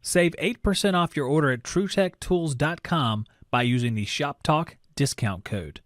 Save 8% off your order at TruTechTools.com by using the Shop Talk discount code.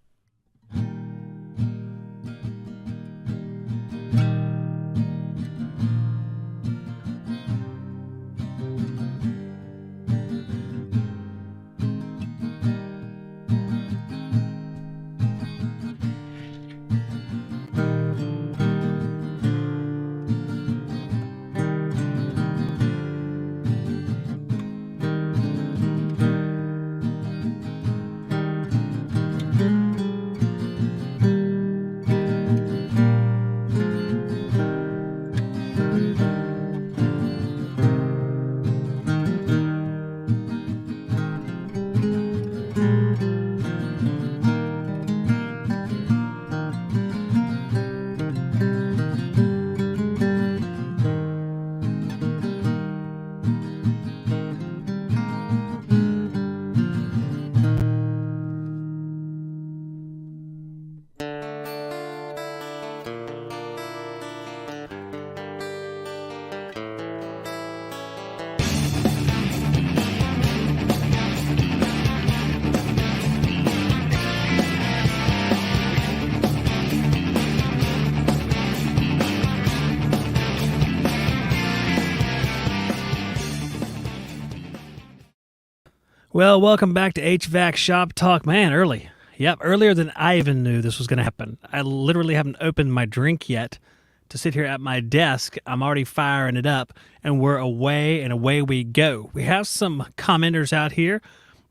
Well, welcome back to HVAC Shop Talk. Man, early. Yep, earlier than I even knew this was going to happen. I literally haven't opened my drink yet to sit here at my desk. I'm already firing it up, and we're away, and away we go. We have some commenters out here.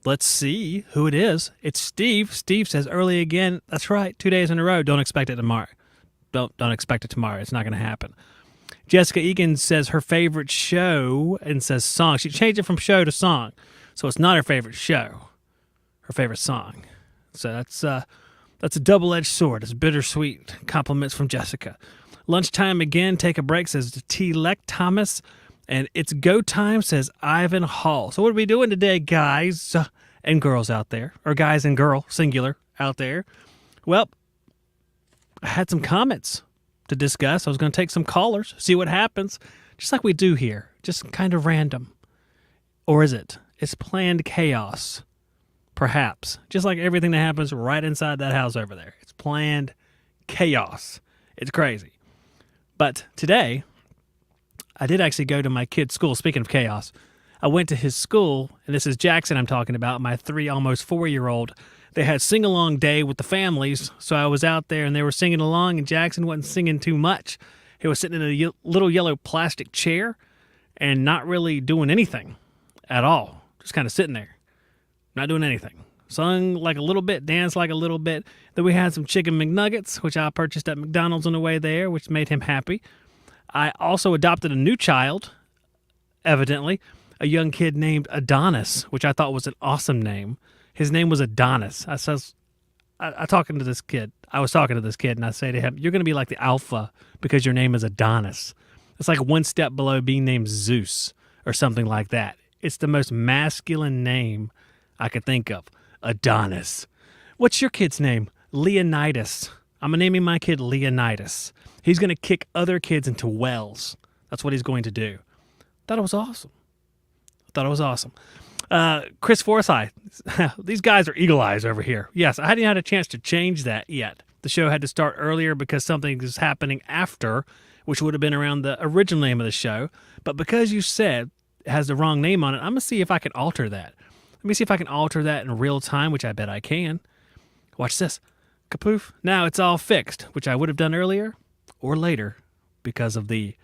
Let's see who it is. It's Steve. Steve says early again. That's right, 2 days in a row. Don't expect it tomorrow. Don't expect it tomorrow. It's not going to happen. Jessica Egan says her favorite show and says song. She changed it from show to song. So it's not her favorite show, her favorite song. So that's a double-edged sword. It's bittersweet. Compliments from Jessica. Lunchtime again, take a break, says T. Leck Thomas. And it's go time, says Ivan Hall. So what are we doing today, guys and girls out there? Or guys and girl, singular, out there? Well, I had some comments to discuss. I was going to take some callers, see what happens, just like we do here. Just kind of random. Or is it? It's planned chaos, perhaps. Just like everything that happens right inside that house over there. It's planned chaos. It's crazy. But today, I did actually go to my kid's school. Speaking of chaos, I went to his school, and this is Jackson I'm talking about, my 3, almost 4-year-old. They had sing-along day with the families, so I was out there, and they were singing along, and Jackson wasn't singing too much. He was sitting in a little yellow plastic chair and not really doing anything at all. Just kind of sitting there, not doing anything. Sung like a little bit, danced like a little bit. Then we had some chicken McNuggets, which I purchased at McDonald's on the way there, which made him happy. I also adopted a new child, evidently, a young kid named Adonis, which I thought was an awesome name. His name was Adonis. I was talking to this kid, and I say to him, you're going to be like the alpha because your name is Adonis. It's like one step below being named Zeus or something like that. It's the most masculine name I could think of. Adonis. What's your kid's name? Leonidas. I'm naming my kid Leonidas. He's going to kick other kids into wells. That's what he's going to do. Thought it was awesome. Chris Forsyth. These guys are eagle eyes over here. Yes, I hadn't had a chance to change that yet. The show had to start earlier because something is happening after, which would have been around the original name of the show. But because you said it has the wrong name on it, I'm going to see if I can alter that. Let me see if I can alter that in real time, which I bet I can. Watch this. Kapoof. Now it's all fixed, which I would have done earlier or later because of the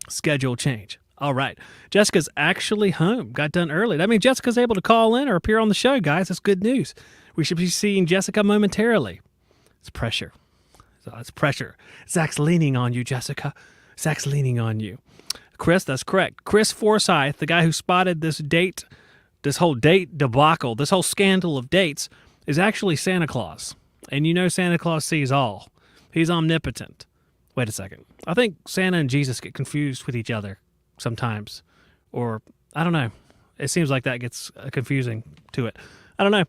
schedule change. All right. Jessica's actually home. Got done early. That means Jessica's able to call in or appear on the show, guys. That's good news. We should be seeing Jessica momentarily. It's pressure. It's pressure. Zach's leaning on you, Jessica. Zach's leaning on you. Chris, that's correct. Chris Forsyth, the guy who spotted this whole date debacle, this whole scandal of dates, is actually Santa Claus. And you know Santa Claus sees all. He's omnipotent. Wait a second. I think Santa and Jesus get confused with each other sometimes. Or, I don't know. It seems like that gets confusing to it. I don't know.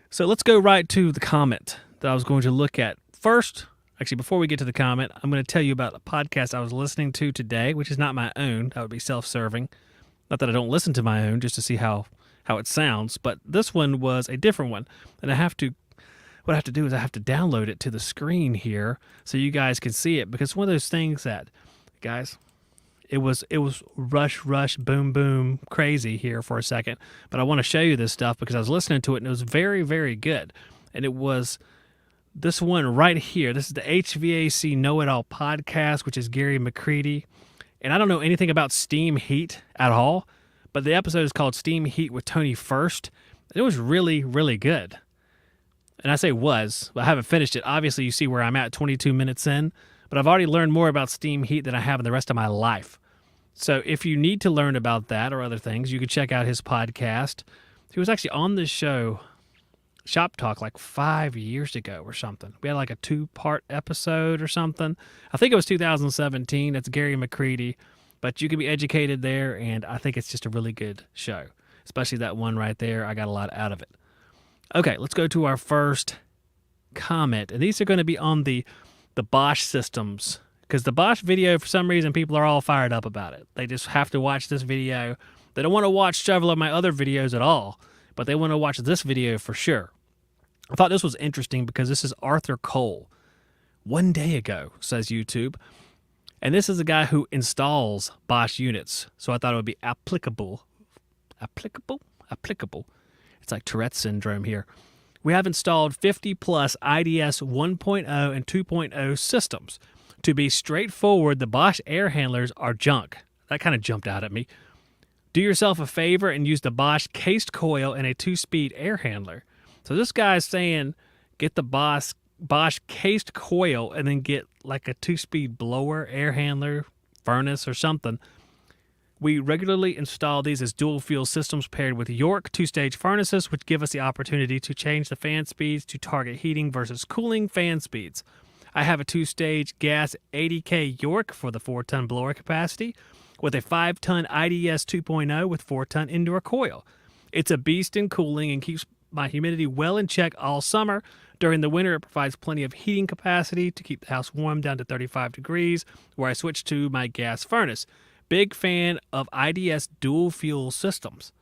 So let's go right to the comment that I was going to look at. First, actually, before we get to the comment, I'm going to tell you about a podcast I was listening to today, which is not my own. That would be self-serving. Not that I don't listen to my own just to see how it sounds, but this one was a different one. And what I have to do is I have to download it to the screen here so you guys can see it, because it's one of those things that, guys, it was rush, boom, boom, crazy here for a second. But I want to show you this stuff because I was listening to it and it was very, very good. And it was this one right here. This is the HVAC Know-It-All podcast, which is Gary McCready. And I don't know anything about steam heat at all, but the episode is called Steam Heat with Tony First. It was really, really good. And I say was, I haven't finished it. Obviously, you see where I'm at 22 minutes in, but I've already learned more about steam heat than I have in the rest of my life. So if you need to learn about that or other things, you can check out his podcast. He was actually on this show, Shop Talk, like 5 years ago or something. We had like a 2-part episode or something. I think it was 2017. That's Gary McCready. But you can be educated there, and I think it's just a really good show, especially that one right there. I got a lot out of it. Okay, let's go to our first comment. And these are going to be on the Bosch systems, because the Bosch video, for some reason, people are all fired up about it. They just have to watch this video. They don't want to watch several of my other videos at all, but they want to watch this video for sure. I thought this was interesting because this is Arthur Cole. 1 day ago, says YouTube. And this is a guy who installs Bosch units. So I thought it would be applicable. Applicable. It's like Tourette's syndrome here. We have installed 50 plus IDS 1.0 and 2.0 systems. To be straightforward, the Bosch air handlers are junk. That kind of jumped out at me. Do yourself a favor and use the Bosch cased coil and a 2-speed air handler. So this guy's saying get the Bosch cased coil and then get like a 2-speed blower, air handler, furnace or something. We regularly install these as dual fuel systems paired with York 2-stage furnaces, which give us the opportunity to change the fan speeds to target heating versus cooling fan speeds. I have a 2-stage gas 80K York for the 4-ton blower capacity with a 5-ton IDS 2.0 with 4-ton indoor coil. It's a beast in cooling and keeps my humidity well in check all summer. During the winter, it provides plenty of heating capacity to keep the house warm down to 35 degrees, where I switch to my gas furnace. Big fan of IDS dual fuel systems.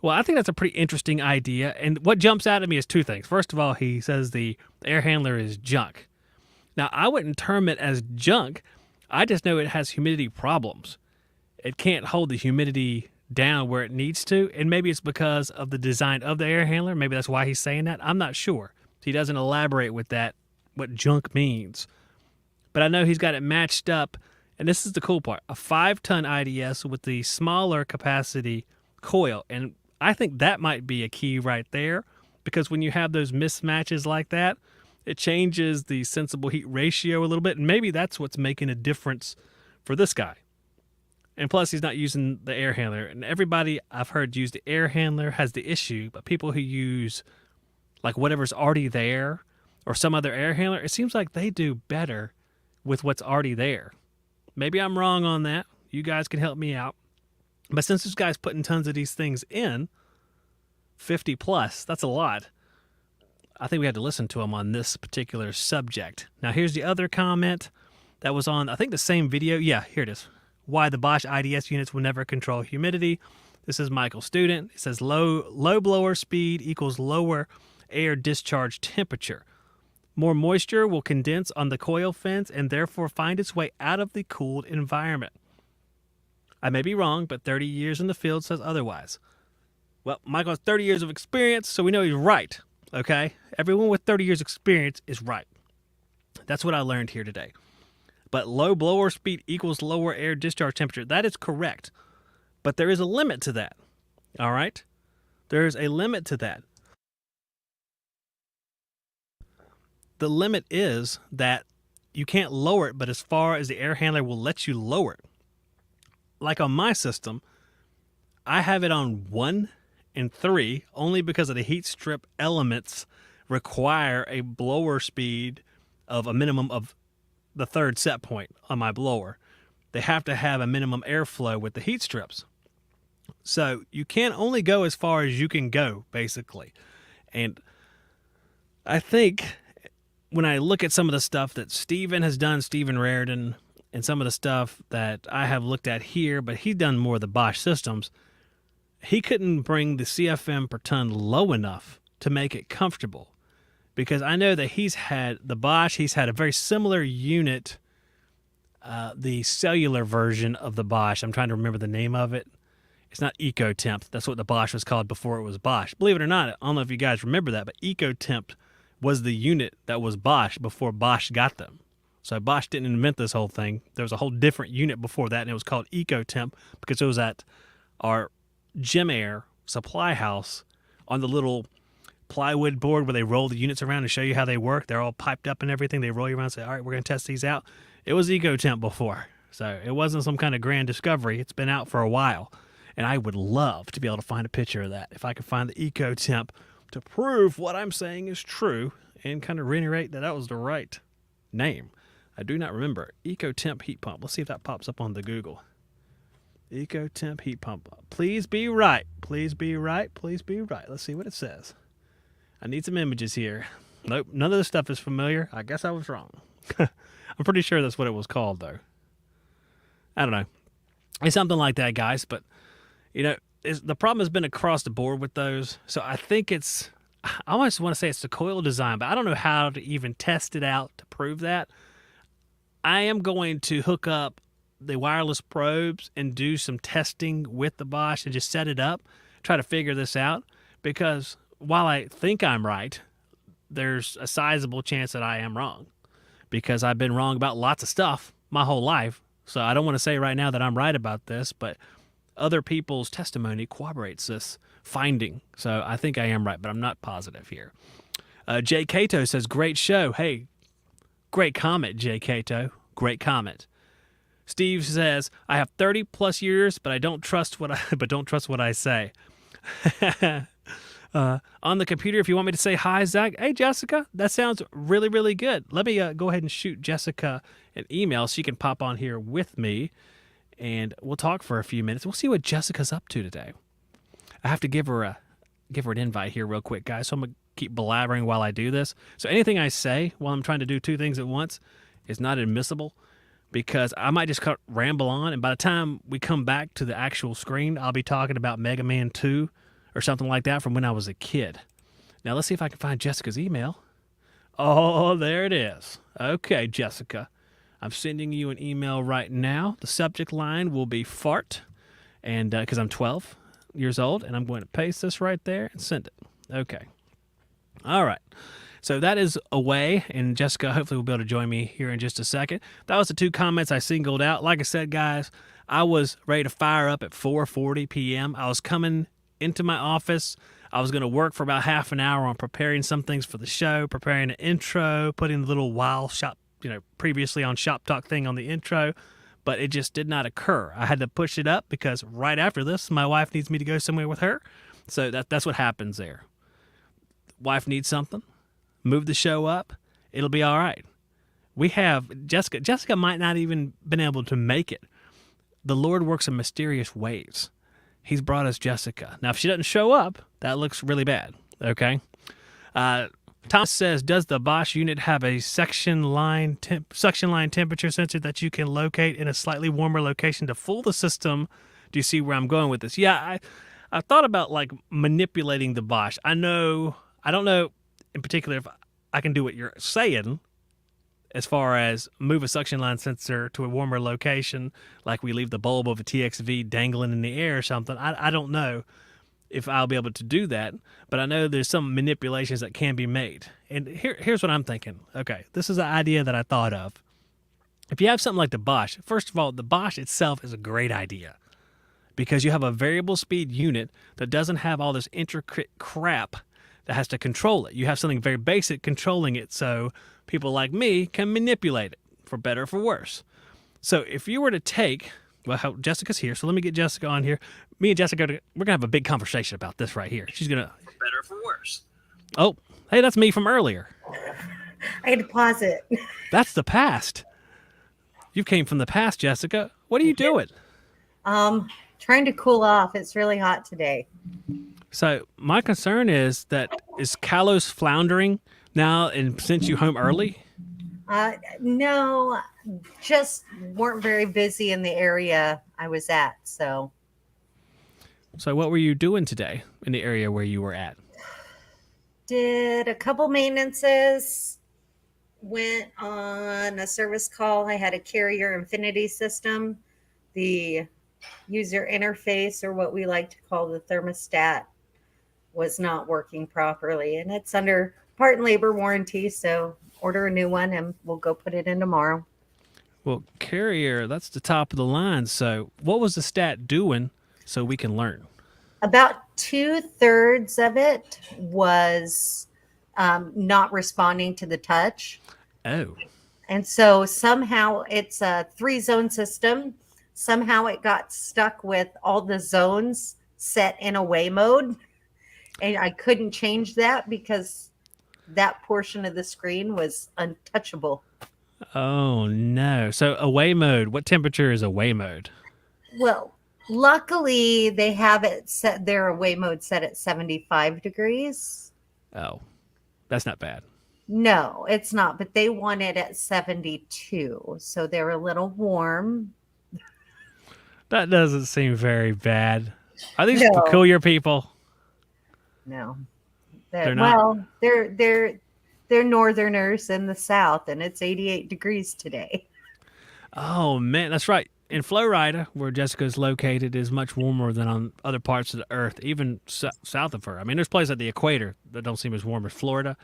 Well, I think that's a pretty interesting idea, and what jumps out at me is 2 things. First of all, he says the air handler is junk. Now, I wouldn't term it as junk. I just know it has humidity problems. It can't hold the humidity down where it needs to, and maybe it's because of the design of the air handler. Maybe that's why he's saying that. I'm not sure. He doesn't elaborate with that, what junk means. But I know he's got it matched up, and this is the cool part, a 5-ton IDS with the smaller capacity coil. And I think that might be a key right there, because when you have those mismatches like that, it changes the sensible heat ratio a little bit, and maybe that's what's making a difference for this guy. And plus, he's not using the air handler. And everybody I've heard use the air handler has the issue, but people who use like whatever's already there or some other air handler, it seems like they do better with what's already there. Maybe I'm wrong on that. You guys can help me out. But since this guy's putting tons of these things in, 50 plus, that's a lot. I think we had to listen to him on this particular subject. Now, here's the other comment that was on, I think, the same video. Yeah, here it is. Why the Bosch IDS units will never control humidity. This is Michael Student. It says low blower speed equals lower air discharge temperature. More moisture will condense on the coil fins and therefore find its way out of the cooled environment. I may be wrong, but 30 years in the field says otherwise. Well, Michael has 30 years of experience, so we know he's right. Okay? Everyone with 30 years experience is right. That's what I learned here today. But low blower speed equals lower air discharge temperature. That is correct. But there is a limit to that. All right? There is a limit to that. The limit is that you can't lower it, but as far as the air handler will let you lower it. Like on my system, I have it on 1 and 3 only because of the heat strip elements require a blower speed of a minimum of the 3rd set point on my blower. They have to have a minimum airflow with the heat strips. So you can only go as far as you can go, basically. And I think when I look at some of the stuff that Stephen has done, Stephen Raridan, and some of the stuff that I have looked at here, but he's done more of the Bosch systems. He couldn't bring the CFM per ton low enough to make it comfortable, because I know that he's had a very similar unit, the cellular version of the Bosch. I'm trying to remember the name of it. It's not EcoTemp. That's what the Bosch was called before it was Bosch. Believe it or not, I don't know if you guys remember that, but EcoTemp was the unit that was Bosch before Bosch got them. So Bosch didn't invent this whole thing. There was a whole different unit before that, and it was called EcoTemp because it was at our Gem Air supply house on the little plywood board where they roll the units around to show you how they work. They're all piped up and everything. They roll you around and say, all right, we're going to test these out. It was EcoTemp before. So it wasn't some kind of grand discovery. It's been out for a while. And I would love to be able to find a picture of that. If I could find the EcoTemp to prove what I'm saying is true and kind of reiterate that was the right name. I do not remember. EcoTemp heat pump. Let's see if that pops up on the Google. EcoTemp heat pump. Please be right. Please be right. Please be right. Let's see what it says. I need some images here. Nope. None of this stuff is familiar. I guess I was wrong. I'm pretty sure that's what it was called, though. I don't know. It's something like that, guys, but the problem has been across the board with those. So I think I almost want to say it's the coil design, but I don't know how to even test it out to prove that. I am going to hook up the wireless probes and do some testing with the Bosch and just set it up, try to figure this out, because while I think I'm right, there's a sizable chance that I am wrong, because I've been wrong about lots of stuff my whole life. So I don't want to say right now that I'm right about this, but other people's testimony corroborates this finding. So I think I am right, but I'm not positive here. Jay Cato says, great show. Hey, great comment, Jay Cato. Great comment. Steve says, I have 30 plus years, but don't trust what I say. On the computer, if you want me to say hi, Zach. Hey, Jessica, that sounds really, really good. Let me go ahead and shoot Jessica an email so she can pop on here with me, and we'll talk for a few minutes. We'll see what Jessica's up to today. I have to give her an invite here real quick, guys, so I'm going to keep blabbering while I do this. So anything I say while I'm trying to do two things at once is not admissible, because I might just ramble on, and by the time we come back to the actual screen, I'll be talking about Mega Man 2 or something like that from when I was a kid. Now, let's see if I can find Jessica's email. Oh, there it is. Okay, Jessica. I'm sending you an email right now. The subject line will be fart, and because I'm 12 years old, and I'm going to paste this right there and send it. Okay. All right. So that is away, and Jessica hopefully will be able to join me here in just a second. That was the two comments I singled out. Like I said, guys, I was ready to fire up at 4:40 p.m. I was coming into my office. I was going to work for about half an hour on preparing some things for the show, preparing an intro, putting the little previously on Shop Talk thing on the intro, but it just did not occur. I had to push it up because right after this, my wife needs me to go somewhere with her. So that's what happens there. Wife needs something. Move the show up. It'll be all right. We have Jessica. Jessica might not even been able to make it. The Lord works in mysterious ways. He's brought us Jessica. Now, if she doesn't show up, that looks really bad. Okay. Thomas says, does the Bosch unit have a suction line temperature sensor that you can locate in a slightly warmer location to fool the system? Do you see where I'm going with this? Yeah, I thought about manipulating the Bosch. I don't know in particular if I can do what you're saying as far as move a suction line sensor to a warmer location, like we leave the bulb of a TXV dangling in the air or something. I don't know if I'll be able to do that, but I know there's some manipulations that can be made. And here's what I'm thinking. Okay, this is an idea that I thought of. If you have something like the Bosch, first of all, the Bosch itself is a great idea because you have a variable speed unit that doesn't have all this intricate crap that has to control it. You have something very basic controlling it, so people like me can manipulate it, for better or for worse. So if you were to take, Jessica's here, so let me get Jessica on here. Me and Jessica, we're going to have a big conversation about this right here. She's going to, for better or for worse. Oh, hey, that's me from earlier. I had to pause it. That's the past. You came from the past, Jessica. What are you doing? Trying to cool off. It's really hot today. So my concern is Kalos floundering now and sent you home early? No, just weren't very busy in the area I was at. So So, what were you doing today in the area where you were at? did a couple maintenances, went on a service call. I had a Carrier Infinity system. The user interface, or what we like to call the thermostat, was not working properly. And it's under part and labor warranty. So order a new one and we'll go put it in tomorrow. Well, Carrier, that's the top of the line. So, what was the stat doing so we can learn? About 2/3 of it was not responding to the touch. Oh, And so somehow it's a 3 zone system. Somehow it got stuck with all the zones set in away mode. And I couldn't change that because that portion of the screen was untouchable. oh no. So, away mode, what temperature is away mode? Well, luckily they have it set, their away mode set at 75 degrees. Oh, that's not bad. No, it's not, but they want it at 72. So they're a little warm. That doesn't seem very bad. Are these No. peculiar people? No. They're not. Well, they're northerners in the south and it's 88 degrees today. Oh man, that's right. In Florida, where Jessica's located, is much warmer than on other parts of the earth, even south of her. I mean, there's places at the equator that don't seem as warm as Florida.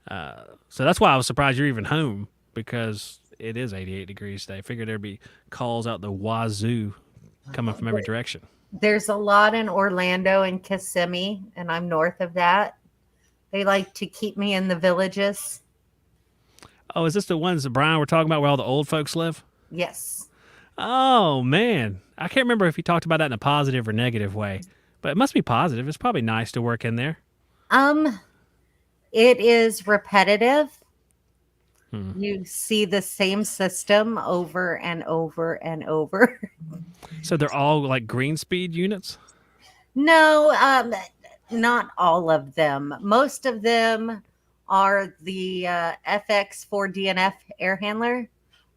So that's why I was surprised you're even home, because it is 88 degrees today. I figured there'd be calls out the wazoo coming from every direction. There's a lot in Orlando and Kissimmee, and I'm north of that. They like to keep me in the villages. Oh, is this the ones that Brian were talking about where all the old folks live? Yes. Oh man, I can't remember if he talked about that in a positive or negative way, but it must be positive. It's probably nice to work in there. Um, it is repetitive. Hmm. You see the same system over and over and over. So they're all like green speed units? No, not all of them. Most of them are the FX4 DNF air handler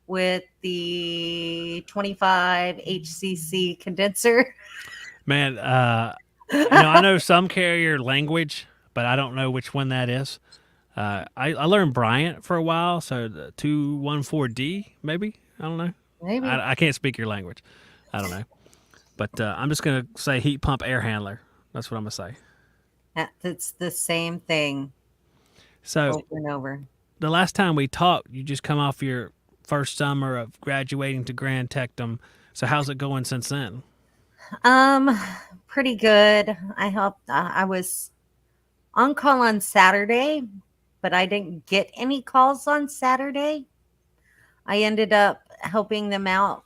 with the 25 HCC condenser. Man, I know some carrier language, but I don't know which one that is. I learned Bryant for a while, so the 214D, maybe? I don't know. Maybe. I can't speak your language. I don't know. But I'm just going to say heat pump air handler. That's what I'm going to say. It's the same thing So over and over. the last time we talked, you just come off your first summer of graduating to Grand Techum. So how's it going since then? Pretty good. I was on call on Saturday, but I didn't get any calls on Saturday. I ended up helping them out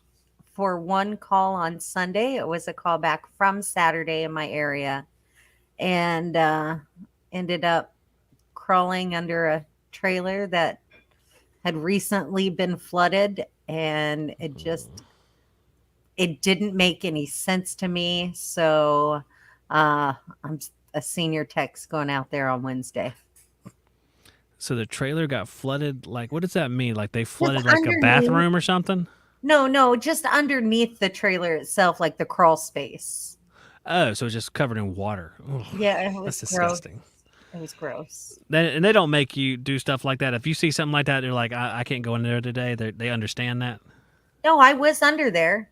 for one call on Sunday. It was a call back from Saturday in my area, and ended up crawling under a trailer that had recently been flooded, and it didn't make any sense to me. So I'm a senior tech's going out there on Wednesday. So the trailer got flooded. Like, what does that mean? Like they flooded Just like a underneath. bathroom or something? No, just underneath the trailer itself, like the crawl space. Oh, so it's just covered in water. Ugh, Yeah, it was that's gross. disgusting. It was gross. And they don't make you do stuff like that. If you see something like that, they're like, I can't go in there today. They understand that. No, I was under there.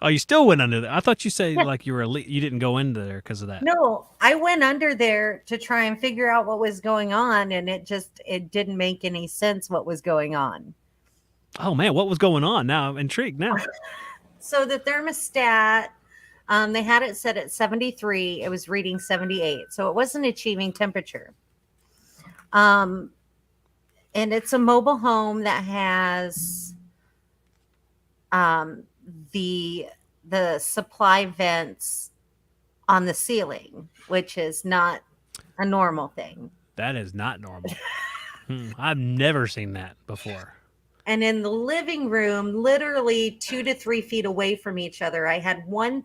Oh, you still went under there. I thought you said Yeah. like you were you didn't go into there because of that. No, I went under there to try and figure out what was going on, and it didn't make any sense what was going on. Oh man, what was going on? Now I'm intrigued now. So the thermostat, they had it set at 73. It was reading 78, so it wasn't achieving temperature. And it's a mobile home that has the supply vents on the ceiling, which is not a normal thing. That is not normal. I've never seen that before. And in the living room, literally 2 to 3 feet away from each other, I had one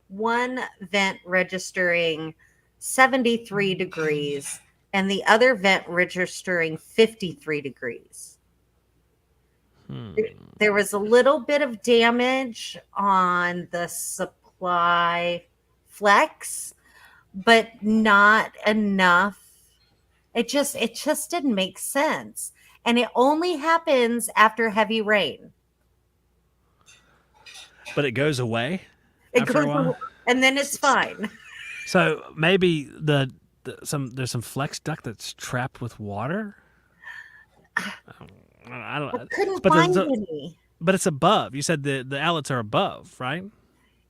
vent registering 73 degrees and the other vent registering 53 degrees. There was a little bit of damage on the supply flex, but not enough. It just didn't make sense. And it only happens after heavy rain. But it goes away It after a goes while. away, and then it's fine. So maybe there's some flex duct that's trapped with water. I I don't. couldn't But find any. but it's above. You said the outlets are above, right?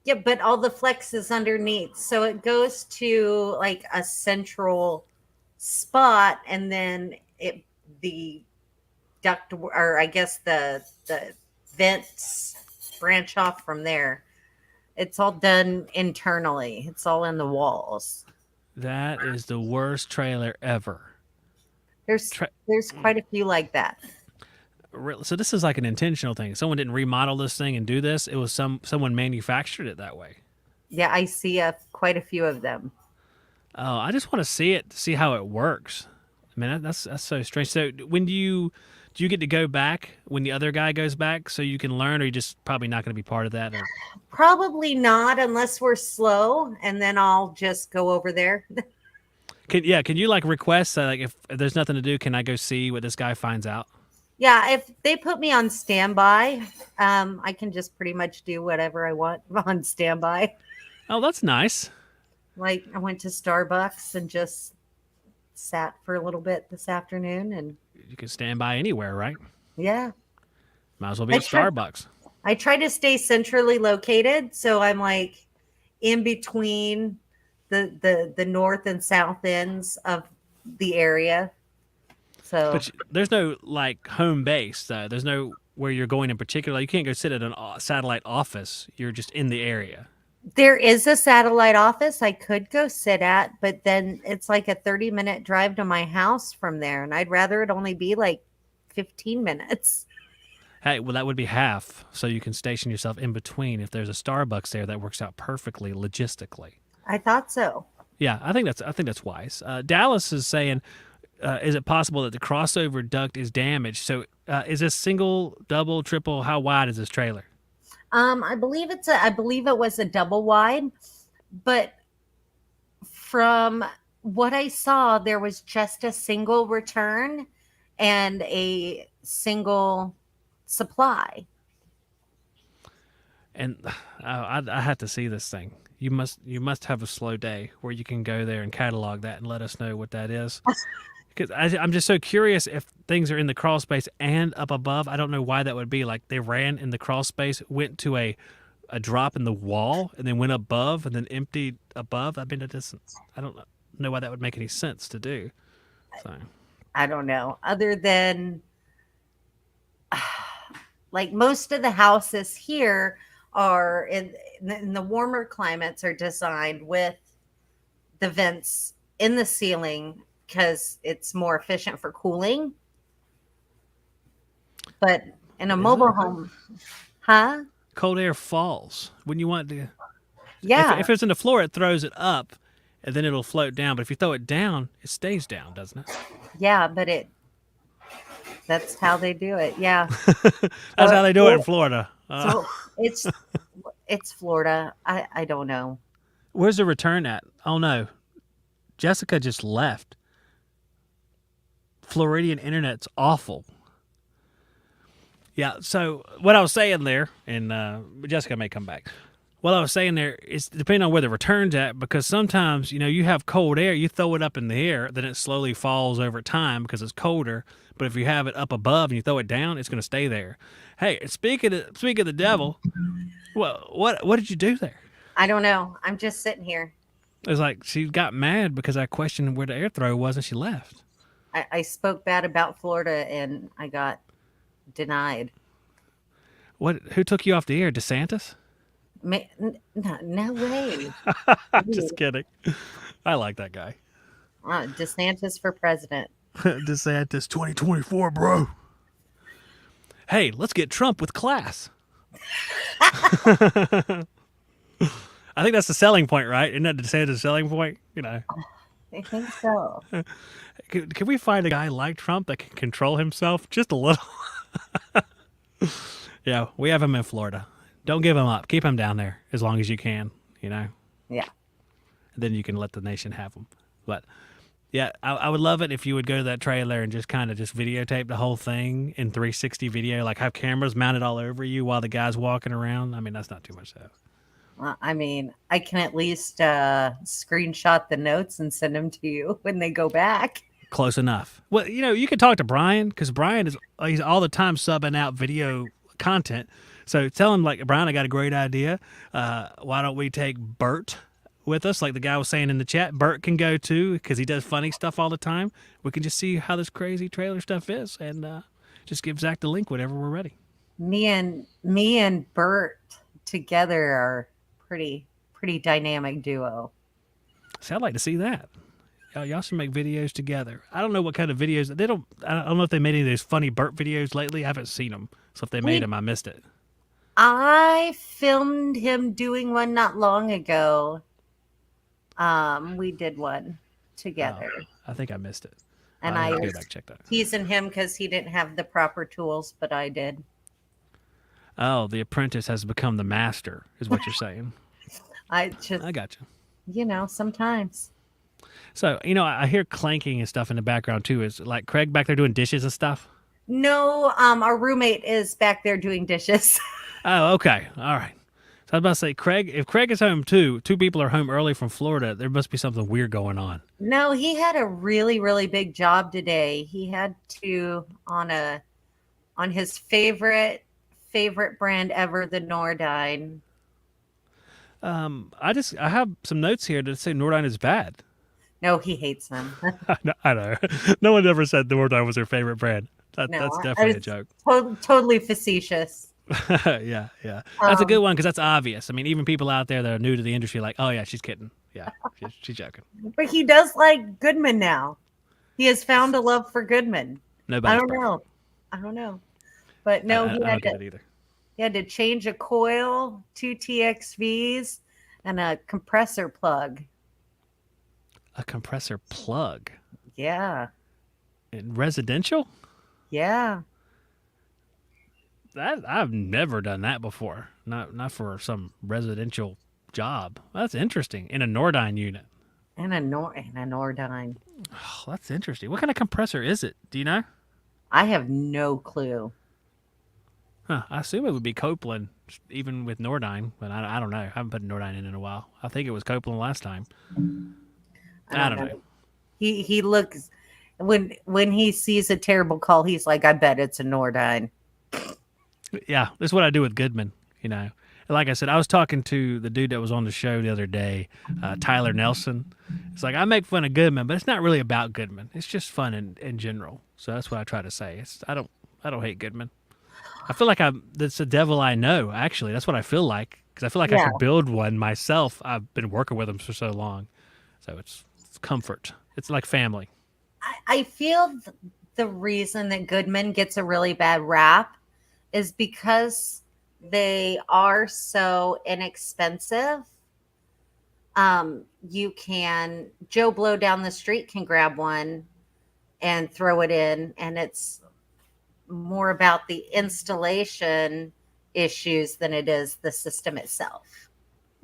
Yeah, but all the flex is underneath. So it goes to like a central spot, and then the duct, or I guess the vents branch off from there. It's all done internally. It's all in the walls. That is the worst trailer ever. There's Tra- there's quite a few like that. so this is like an intentional thing. Someone didn't remodel this thing and do this. It was someone manufactured it that way. Yeah, I see quite a few of them. Oh, I just want to see it to see how it works. I mean, that's so strange. So when do you get to go back when the other guy goes back so you can learn, or you just probably not going to be part of that? Or, Probably not unless we're slow, and then I'll just go over there. can you like request like if there's nothing to do, can I go see what this guy finds out? Yeah, if they put me on standby, I can just pretty much do whatever I want on standby. Oh, that's nice. Like I went to Starbucks and just sat for a little bit this afternoon, and You can stand by anywhere, right? yeah, Might as well be I at try, Starbucks. I try to stay centrally located, so I'm like in between the north and south ends of the area. So But there's no like home base though. There's no where you're going in particular. You can't go sit at an satellite office. You're just in the area. there is a satellite office I could go sit at, but then it's like a 30-minute drive to my house from there, and I'd rather it only be like 15 minutes. Hey, well that would be half, so you can station yourself in between. If there's a Starbucks there, that works out perfectly logistically. I thought so. Yeah, I think that's wise. Dallas is saying, is it possible that the crossover duct is damaged? So is this single, double, triple? How wide is this trailer? I believe it was a double wide, but from what I saw, there was just a single return and a single supply. And I have to see this thing. You must have a slow day where you can go there and catalog that and let us know what that is. Because I'm just so curious if things are in the crawl space and up above. I don't know why that would be. Like they ran in the crawl space, went to a drop in the wall, and then went above and then emptied above. I mean, I don't know why that would make any sense to do. So I don't know. Other than like most of the houses here are in the warmer climates are designed with the vents in the ceiling because it's more efficient for cooling. But in a is mobile it? home, huh? Cold air falls when you want to. Yeah, If it's in the floor, it throws it up, and then it'll float down. But if you throw it down, it stays down, doesn't it? yeah, but that's how they do it. Yeah. That's So, how they do it in Florida. so it's Florida. I don't know. Where's the return at? Oh no, Jessica just left. Floridian internet's awful. Yeah. So what I was saying there, and Jessica may come back. What I was saying there is depending on where the return's at, because sometimes you have cold air, you throw it up in the air, then it slowly falls over time because it's colder. But if you have it up above and you throw it down, it's going to stay there. Hey, speaking of the devil, well, what did you do there? I don't know. I'm just sitting here. It's like she got mad because I questioned where the air throw was and she left. I spoke bad about Florida and I got denied. What? Who took you off the air? DeSantis? No way. Just kidding. I like that guy. DeSantis for president. DeSantis 2024, bro. Hey, let's get Trump with class. I think that's the selling point, right? Isn't that DeSantis' selling point? I think so. Can we find a guy like Trump that can control himself just a little? Yeah, we have them in Florida. Don't give them up. Keep them down there as long as you can. You know, Yeah. and then you can let the nation have them. But yeah, I would love it if you would go to that trailer and just kind of just videotape the whole thing in 360 video, like have cameras mounted all over you while the guy's walking around. I mean, that's not too much though. I mean, I can at least screenshot the notes and send them to you when they go back. Close enough. Well, you know, you can talk to Brian because Brian he's all the time subbing out video content. So tell him like, Brian, I got a great idea. Why don't we take Bert with us? Like the guy was saying in the chat, Bert can go too because he does funny stuff all the time. We can just see how this crazy trailer stuff is and just give Zach the link whenever we're ready. Me and Bert together are pretty dynamic duo. See, I'd like to see that. Y'all should make videos together. I don't know what kind of videos they don't. I don't know if they made any of those funny Burt videos lately. I haven't seen them, so if they made them, I missed it. I filmed him doing one not long ago. We did one together. I think I missed it. And I I go was back check that. teasing him because he didn't have the proper tools, but I did. Oh, the apprentice has become the master, is what you're saying. I got you. You know, sometimes. So, you know, I hear clanking and stuff in the background too. Is like Craig back there doing dishes and stuff? No, our roommate is back there doing dishes. Oh, okay. All right. So I was about to say, Craig, if Craig is home too, two people are home early from Florida, there must be something weird going on. No, he had a really big job today. He had to on his favorite brand ever, the Nordine. I have some notes here that say Nordine is bad. No, he hates them. I know. No one ever said Nordine was their favorite brand. That's definitely a joke. Totally facetious. Yeah. That's a good one because that's obvious. I mean, even people out there that are new to the industry, are like, oh yeah, she's kidding. Yeah, she's joking. But he does like Goodman now. He has found a love for Goodman. Nobody's I don't know. But no, I don't get it either. He had to change a coil, 2 TXVs, and a compressor plug. A compressor plug? Yeah. In residential? Yeah. That I've never done that before. Not for some residential job. That's interesting. In a Nordine unit. And a Nordine. Oh, that's interesting. What kind of compressor is it? Do you know? I have no clue. Huh, I assume it would be Copeland, even with Nordine, but I don't know. I haven't put Nordine in a while. I think it was Copeland last time. I don't know. He looks when he sees a terrible call, he's like, I bet it's a Nordine. Yeah, that's what I do with Goodman. You know, like I said, I was talking to the dude that was on the show the other day, Tyler Nelson. It's like I make fun of Goodman, but it's not really about Goodman. It's just fun in general. So that's what I try to say. I don't hate Goodman. I feel like that's the devil I know. Actually, that's what I feel like because I feel like I could build one myself. I've been working with them for so long, so it's comfort. It's like family. I feel the reason that Goodman gets a really bad rap is because they are so inexpensive. Joe Blow down the street can grab one and throw it in, and it's more about the installation issues than it is the system itself.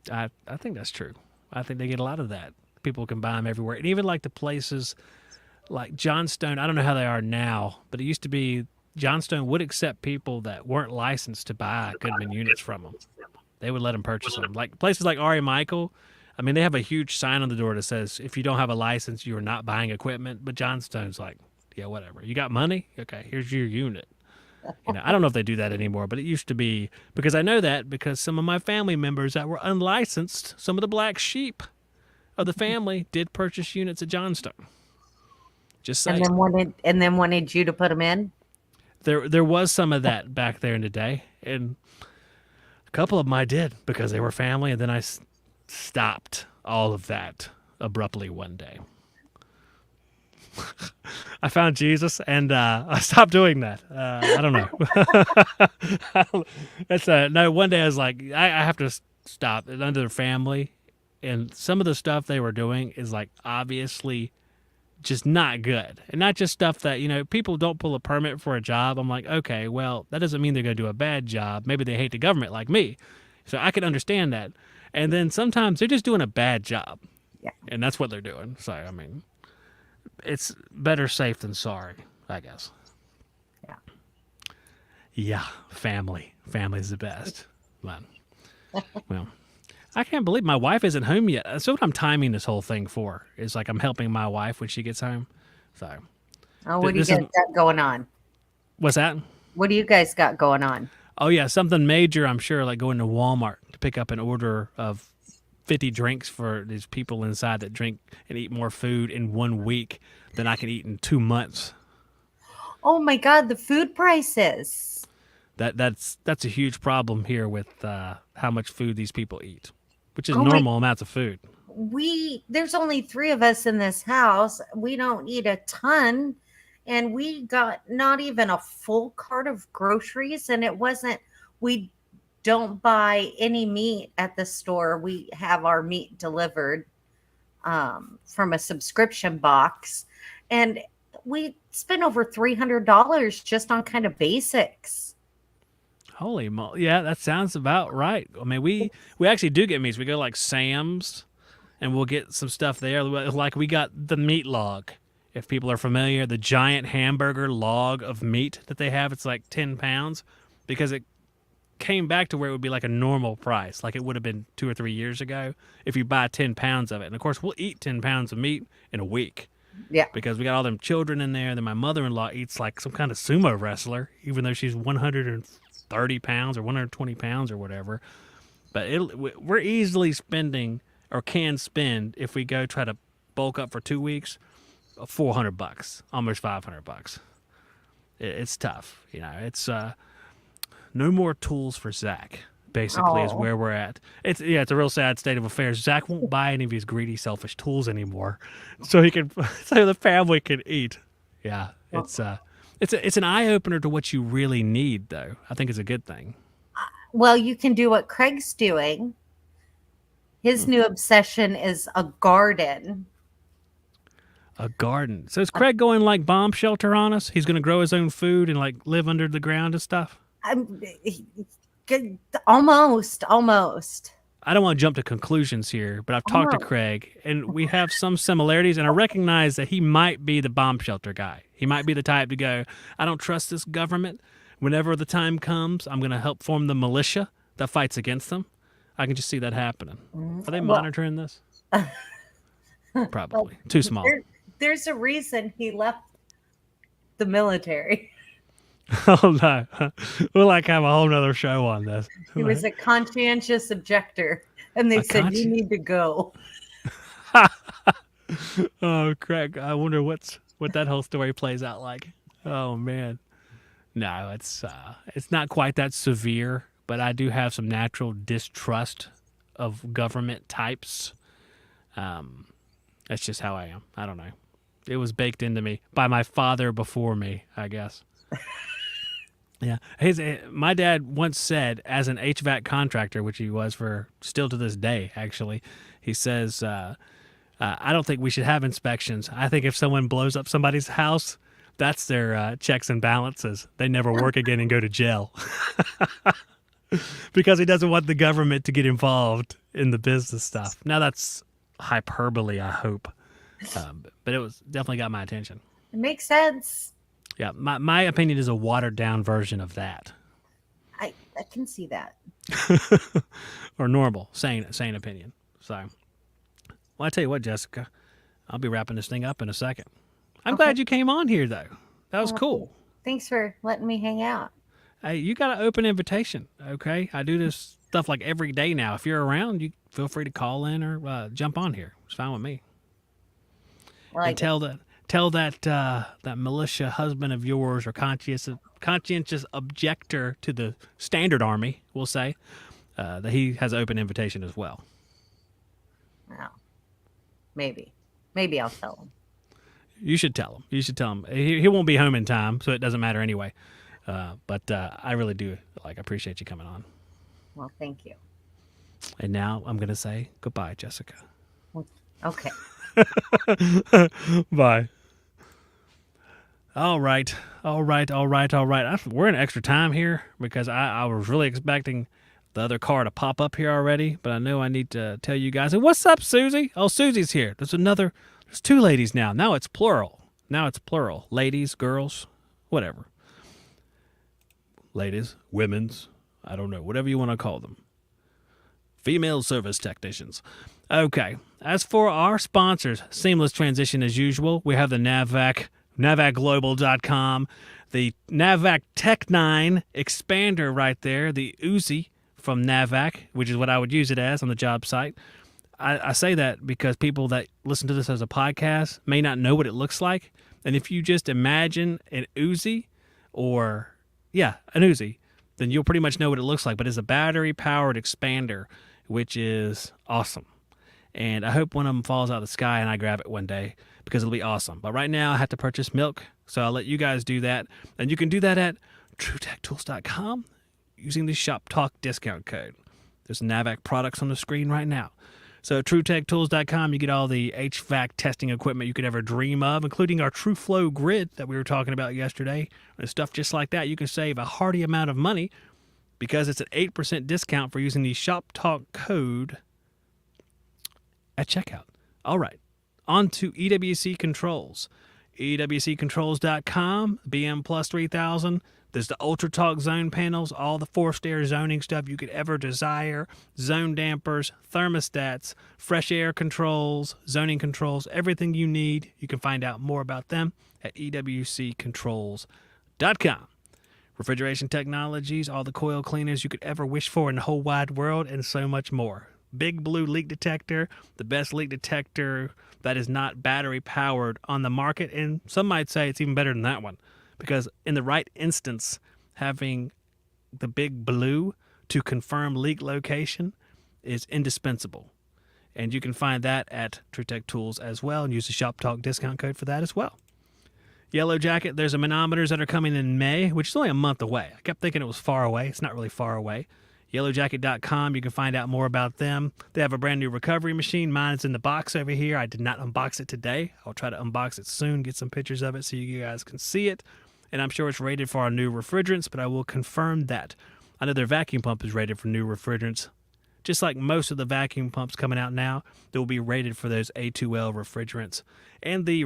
I think that's true. I think they get a lot of that. People can buy them everywhere. And even like the places like Johnstone, I don't know how they are now, but it used to be Johnstone would accept people that weren't licensed to buy Goodman units from them. They would let them purchase them. Like places like Ari Michael, I mean, they have a huge sign on the door that says, if you don't have a license, you are not buying equipment. But Johnstone's like, yeah, whatever. You got money? Okay, here's your unit. You know, I don't know if they do that anymore, but it used to be, because I know that because some of my family members that were unlicensed, some of the black sheep of the family did purchase units at Johnstone. Just saying. And then wanted you to put them in? There was some of that back there in the day, and a couple of them I did because they were family, and then I stopped all of that abruptly one day. I found Jesus, and I stopped doing that. I don't know. No. One day I was like, I have to stop. Under their family, and some of the stuff they were doing is like obviously just not good. And not just stuff that, people don't pull a permit for a job. I'm like, okay, well, that doesn't mean they're going to do a bad job. Maybe they hate the government like me. So I can understand that. And then sometimes they're just doing a bad job. Yeah. And that's what they're doing. So, it's better safe than sorry, I guess. Yeah. Yeah, family. Family's the best. But, well, I can't believe my wife isn't home yet. That's what I'm timing this whole thing for. Is like I'm helping my wife when she gets home. So, what do you guys got going on? What's that? What do you guys got going on? Oh yeah, something major. I'm sure, like going to Walmart to pick up an order of 50 drinks for these people inside that drink and eat more food in 1 week than I can eat in 2 months. Oh my God, the food prices. That's a huge problem here with how much food these people eat, which is normal amounts of food. There's only 3 of us in this house. We don't eat a ton, and we got not even a full cart of groceries, and we don't buy any meat at the store. We have our meat delivered from a subscription box, and we spent over $300 just on kind of basics. Holy moly. Yeah, that sounds about right. I mean, we actually do get meats. We go like Sam's and we'll get some stuff there. Like we got the meat log. If people are familiar, the giant hamburger log of meat that they have, it's like 10 pounds because it came back to where it would be like a normal price, like it would have been 2 or 3 years ago if you buy 10 pounds of it. And of course, we'll eat 10 pounds of meat in a week. Yeah. Because we got all them children in there. Then my mother-in-law eats like some kind of sumo wrestler, even though she's 130 pounds or 120 pounds or whatever. But we're easily spending or can spend, if we go try to bulk up for 2 weeks, $400, almost $500. It's tough. It's no more tools for Zach, basically, is where we're at. It's a real sad state of affairs. Zach won't buy any of his greedy, selfish tools anymore, so so the family can eat. Yeah, it's an eye opener to what you really need, though. I think it's a good thing. Well, you can do what Craig's doing. His new obsession is a garden. A garden. So is Craig going like bomb shelter on us? He's going to grow his own food and like live under the ground and stuff? Almost. I don't want to jump to conclusions here, but I've talked to Craig, and we have some similarities, and I recognize that he might be the bomb shelter guy. He might be the type to go, I don't trust this government. Whenever the time comes, I'm going to help form the militia that fights against them. I can just see that happening. Are they monitoring this? Probably. Too small. There's a reason he left the military. Oh, no. We'll have a whole nother show on this. He was a conscientious objector, and they said, you need to go. Oh, Craig, I wonder what that whole story plays out like. Oh, man. No, it's not quite that severe, but I do have some natural distrust of government types. That's just how I am. I don't know. It was baked into me by my father before me, I guess. Yeah. My dad once said, as an HVAC contractor, which he was for still to this day, actually, he says, I don't think we should have inspections. I think if someone blows up somebody's house, that's their checks and balances. They never work again and go to jail. Because he doesn't want the government to get involved in the business stuff. Now, that's hyperbole, I hope. But it was definitely got my attention. It makes sense. Yeah, my opinion is a watered-down version of that. I can see that. Or normal, sane opinion. So, well, I tell you what, Jessica, I'll be wrapping this thing up in a second. I'm glad you came on here, though. That was cool. Thanks for letting me hang out. Hey, you got an open invitation, okay? I do this stuff like every day now. If you're around, you feel free to call in or jump on here. It's fine with me. Well, and tell that militia husband of yours or conscientious objector to the standard army, we'll say, that he has an open invitation as well. Well, maybe I'll tell him. You should tell him. He won't be home in time, so it doesn't matter anyway. But I really do appreciate you coming on. Well, thank you. And now I'm going to say goodbye, Jessica. Okay. Bye. All right. We're in extra time here because I was really expecting the other car to pop up here already, but I know I need to tell you guys. And what's up, Susie? Oh, Susie's here. There's two ladies now. Now it's plural. Ladies, girls, whatever. Ladies, women's, I don't know, whatever you want to call them. Female service technicians. Okay. As for our sponsors, seamless transition as usual. We have the NavVacGlobal.com, the NavVac Tech 9 expander right there, the Uzi from NavVac, which is what I would use it as on the job site. I say that because people that listen to this as a podcast may not know what it looks like. And if you just imagine an Uzi an Uzi, then you'll pretty much know what it looks like. But it's a battery-powered expander, which is awesome. And I hope one of them falls out of the sky and I grab it one day because it'll be awesome. But right now I have to purchase milk, so I'll let you guys do that. And you can do that at TrueTechTools.com using the Shop Talk discount code. There's NavVac products on the screen right now. So TrueTechTools.com, you get all the HVAC testing equipment you could ever dream of, including our TrueFlow grid that we were talking about yesterday. And stuff just like that. You can save a hearty amount of money because it's an 8% discount for using the Shop Talk code at checkout. All right, on to EWC Controls. EWCcontrols.com, BM Plus 3000. There's the Ultra Talk zone panels, all the forced air zoning stuff you could ever desire, zone dampers, thermostats, fresh air controls, zoning controls, everything you need. You can find out more about them at EWCcontrols.com. Refrigeration technologies, all the coil cleaners you could ever wish for in the whole wide world, and so much more. Big Blue leak detector, the best leak detector that is not battery powered on the market, and some might say it's even better than that one. Because in the right instance, having the Big Blue to confirm leak location is indispensable. And you can find that at TrueTech Tools as well and use the Shop Talk discount code for that as well. Yellow Jacket, there's a manometers that are coming in May, which is only a month away. I kept thinking it was far away. It's not really far away. YellowJacket.com, you can find out more about them. They have a brand new recovery machine. Mine is in the box over here. I did not unbox it today. I'll try to unbox it soon, get some pictures of it so you guys can see it. And I'm sure it's rated for our new refrigerants, but I will confirm that. I know their vacuum pump is rated for new refrigerants. Just like most of the vacuum pumps coming out now, they will be rated for those A2L refrigerants. And the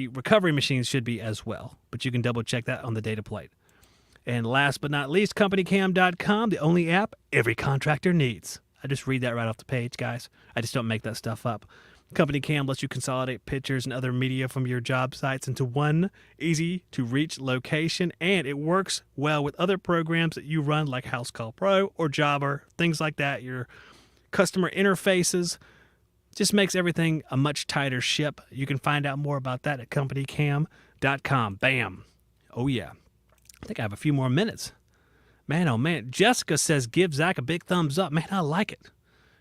recovery machines should be as well, but you can double check that on the data plate. And last but not least, CompanyCam.com, the only app every contractor needs. I just read that right off the page, guys. I just don't make that stuff up. Company Cam lets you consolidate pictures and other media from your job sites into one easy-to-reach location, and it works well with other programs that you run like House Call Pro or Jobber, things like that. Your customer interfaces just makes everything a much tighter ship. You can find out more about that at CompanyCam.com. Bam. Oh, yeah. I think I have a few more minutes. Man, oh, man. Jessica says, give Zach a big thumbs up. Man, I like it.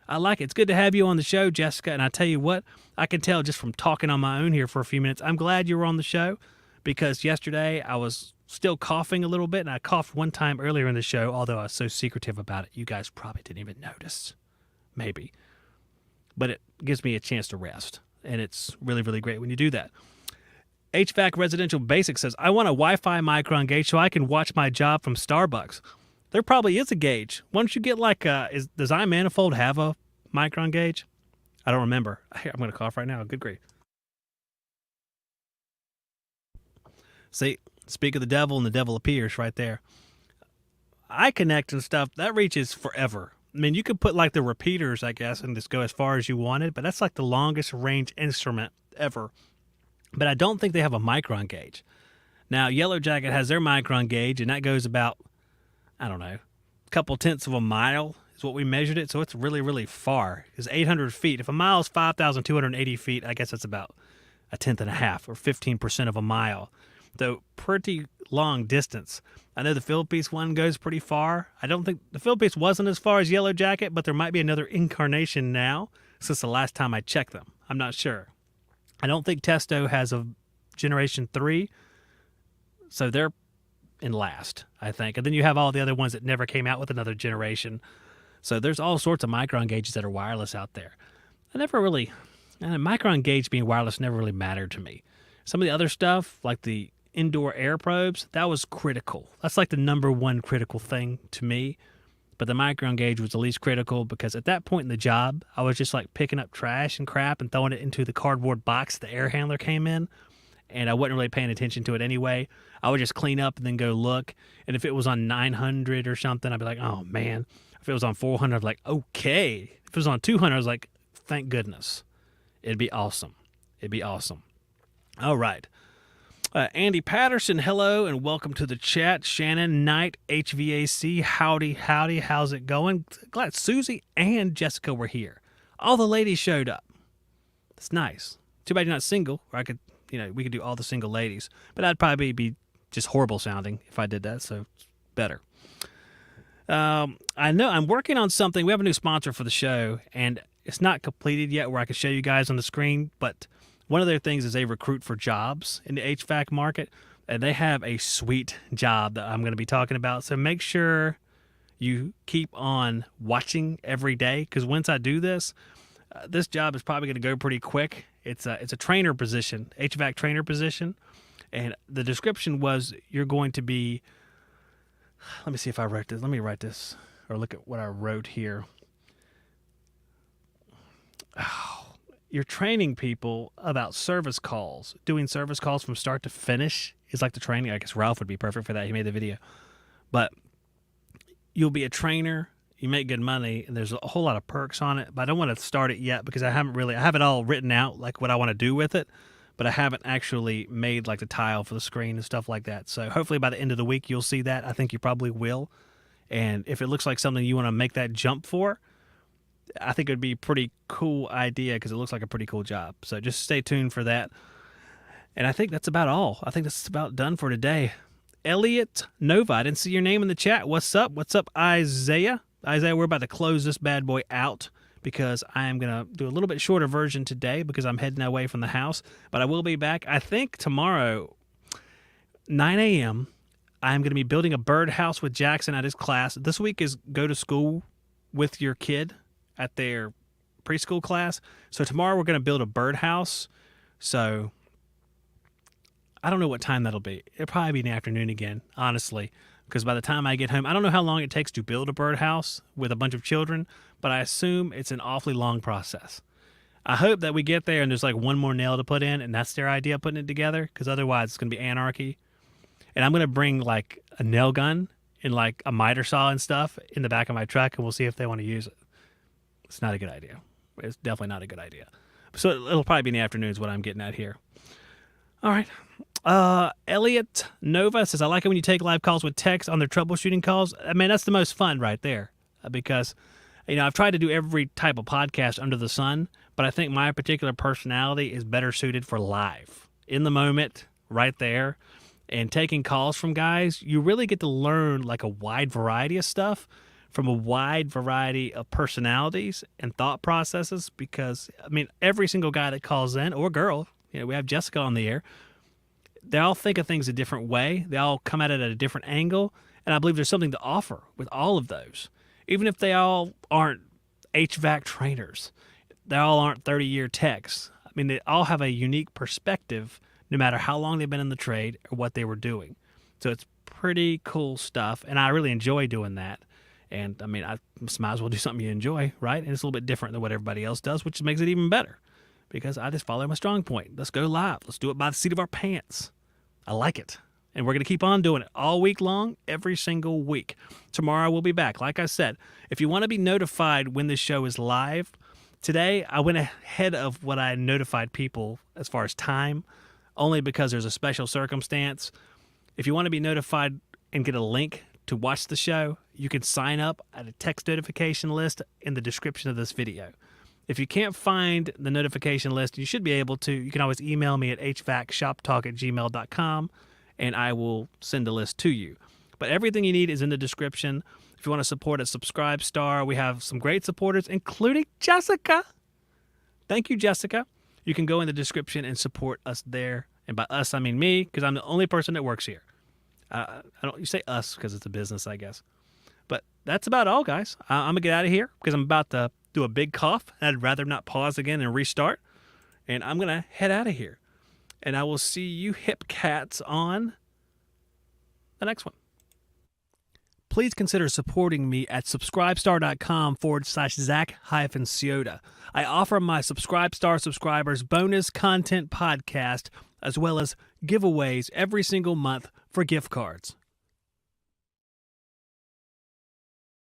It's good to have you on the show, Jessica. And I tell you what, I can tell just from talking on my own here for a few minutes, I'm glad you were on the show because yesterday I was still coughing a little bit, and I coughed one time earlier in the show, although I was so secretive about it. You guys probably didn't even notice. Maybe. But it gives me a chance to rest, and it's really, really great when you do that. HVAC Residential Basics says, I want a Wi-Fi micron gauge so I can watch my job from Starbucks. There probably is a gauge. Why don't you get does iManifold have a micron gauge? I don't remember. I'm going to cough right now. Good grief. See, speak of the devil and the devil appears right there. iConnect and stuff, that reaches forever. I mean, you could put like the repeaters, I guess, and just go as far as you wanted, but that's like the longest range instrument ever. But I don't think they have a micron gauge. Now, Yellow Jacket has their micron gauge, and that goes about, I don't know, a couple tenths of a mile is what we measured it. So it's really, really far. It's 800 feet. If a mile is 5,280 feet, I guess that's about a tenth and a half or 15% of a mile. So pretty long distance. I know the Philippines one goes pretty far. I don't think the Philippines wasn't as far as Yellow Jacket, but there might be another incarnation now since the last time I checked them. I'm not sure. I don't think Testo has a Generation 3, so they're in last, I think. And then you have all the other ones that never came out with another generation. So there's all sorts of micron gauges that are wireless out there. Micron gauge being wireless never really mattered to me. Some of the other stuff, like the indoor air probes, that was critical. That's like the number one critical thing to me. But the micron gauge was the least critical because at that point in the job, I was just like picking up trash and crap and throwing it into the cardboard box the air handler came in. And I wasn't really paying attention to it anyway. I would just clean up and then go look. And if it was on 900 or something, I'd be like, oh man. If it was on 400, I'd be like, okay. If it was on 200, I was like, thank goodness. It'd be awesome. It'd be awesome. All right. Andy Patterson, hello and welcome to the chat. Shannon Knight, HVAC, howdy, how's it going? Glad Susie and Jessica were here. All the ladies showed up. That's nice. Too bad you're not single, or I could, we could do all the single ladies. But that'd probably be just horrible sounding if I did that, so it's better. I know I'm working on something. We have a new sponsor for the show, and it's not completed yet where I can show you guys on the screen, but one of their things is they recruit for jobs in the HVAC market, and they have a sweet job that I'm going to be talking about. So make sure you keep on watching every day, because once I do this, this job is probably going to go pretty quick. It's a trainer position, HVAC trainer position, and the description was you're going to be. Let me see if I wrote this. Let me write this or look at what I wrote here. Oh. You're training people about service calls. Doing service calls from start to finish is like the training. I guess Ralph would be perfect for that. He made the video. But you'll be a trainer. You make good money, and there's a whole lot of perks on it. But I don't want to start it yet because I have it all written out, like what I want to do with it. But I haven't actually made like the tile for the screen and stuff like that. So hopefully by the end of the week, you'll see that. I think you probably will. And if it looks like something you want to make that jump for, I think it would be a pretty cool idea because it looks like a pretty cool job. So just stay tuned for that. And I think that's about all. I think that's about done for today. Elliot Nova, I didn't see your name in the chat. What's up? What's up, Isaiah? Isaiah, we're about to close this bad boy out because I am going to do a little bit shorter version today because I'm heading away from the house. But I will be back, I think, tomorrow, 9 a.m. I'm going to be building a birdhouse with Jackson at his class. This week is go to school with your kid at their preschool class. So tomorrow we're going to build a birdhouse. So I don't know what time that'll be. It'll probably be in the afternoon again, honestly, because by the time I get home, I don't know how long it takes to build a birdhouse with a bunch of children, but I assume it's an awfully long process. I hope that we get there and there's like one more nail to put in, and that's their idea of putting it together, because otherwise it's going to be anarchy. And I'm going to bring like a nail gun and like a miter saw and stuff in the back of my truck, and we'll see if they want to use it. It's not a good idea. It's definitely not a good idea. So it'll probably be in the afternoon is what I'm getting at here. All right. Elliot Nova says, I like it when you take live calls with text on their troubleshooting calls. I mean, that's the most fun right there because, I've tried to do every type of podcast under the sun, but I think my particular personality is better suited for live, in the moment, right there. And taking calls from guys, you really get to learn like a wide variety of stuff from a wide variety of personalities and thought processes because, every single guy that calls in, or girl, we have Jessica on the air, they all think of things a different way. They all come at it at a different angle, and I believe there's something to offer with all of those. Even if they all aren't HVAC trainers, they all aren't 30-year techs. They all have a unique perspective no matter how long they've been in the trade or what they were doing. So it's pretty cool stuff, and I really enjoy doing that. And, I might as well do something you enjoy, right? And it's a little bit different than what everybody else does, which makes it even better because I just follow my strong point. Let's go live. Let's do it by the seat of our pants. I like it. And we're going to keep on doing it all week long, every single week. Tomorrow we'll be back. Like I said, if you want to be notified when this show is live, today I went ahead of what I notified people as far as time, only because there's a special circumstance. If you want to be notified and get a link to watch the show, you can sign up at a text notification list in the description of this video. If you can't find the notification list, you should be able to. You can always email me at hvacshoptalk@gmail.com, and I will send a list to you. But everything you need is in the description. If you want to support a Subscribe Star, we have some great supporters, including Jessica. Thank you, Jessica. You can go in the description and support us there. And by us, I mean me, because I'm the only person that works here. You say us because it's a business, I guess. But that's about all, guys. I'm going to get out of here because I'm about to do a big cough. I'd rather not pause again and restart. And I'm going to head out of here. and I will see you hip cats on the next one. Please consider supporting me at subscribestar.com/Zach-Ciota. I offer my Subscribestar subscribers bonus content podcast as well as giveaways every single month for gift cards.